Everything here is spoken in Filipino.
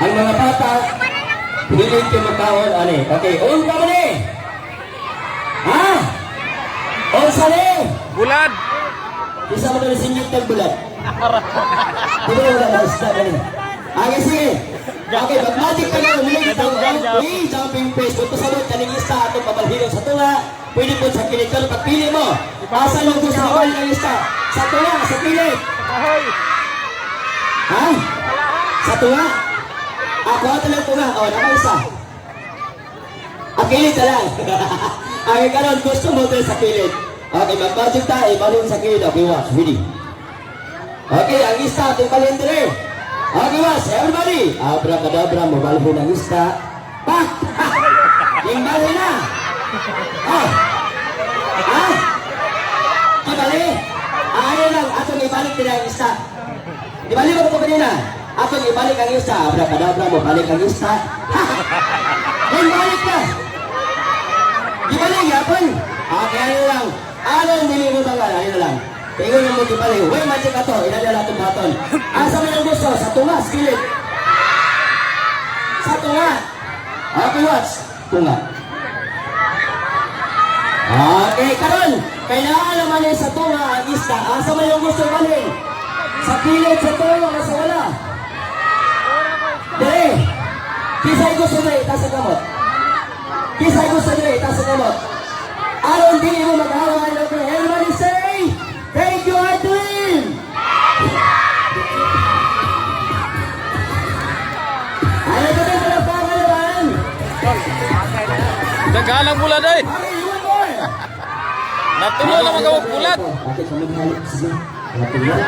Ang mga bata, pilit yung magkaon, ane. Okay, on ka mo ni. Ha? On sa ni. Bulad. Isa mo na sinyot ng bulat. Hindi mo wala na isda ka ni. Okay, sige. Okay, mag-magic ka na. Umilig ito. Uy, jumping face. Kung pasabot ka ng isa at pabalhiro sa tunga, pwede po sa kilit. Pero pagpili mo, asa lang gusto mo ng isa? Sa tunga, sa kilit. Ha? Sa tunga? Ako ito lang tunga. O, naka-isa. Ang kilit ka lang. Okay, karon gusto mo ito sa kilit. Okay, mag-magic tayo. Balon sa kilit. Okay, watch. Ready? Okay, ang isa. Ito yung balendere. Okay, watch. Everybody. Abracadabra. Mabalho ng isa. Pak! Yung bali na. Oh. Ha? Kibali? Ayaw lang. Atong ibalik nila ang isa. Ibalik mo ito kanina. Atong ibalik ang isa. Abracadabra. Mabalik ang isa. Ha! Yung balik na. Ibalik, yapon. Okay, ano lang. Anong dili mo tagal? Ano lang. Tingnan mo ibalik. Uy, magic ka to. Inadala itong baton. Asa mo yung gusto? Sa tunga, skillet. Sa tunga. Okay, watch. Tunga. Okay, karon. Kailangan naman yung sa tunga ang isa. Asa mo yung gusto ibalik? Sa kilid, sa tunga, sa wala. Dere. Kisay gusto na itaas ang kamot. Kisay gusto na itaas ang kamot. Aron dili mo mag-hawa. Everybody say, thank you, Adwin! Ano ba ito na pangalaman? Daghalang bulad ay. Okay, one more! Natulo na magawag bulad. Okay, kami halik. Sige.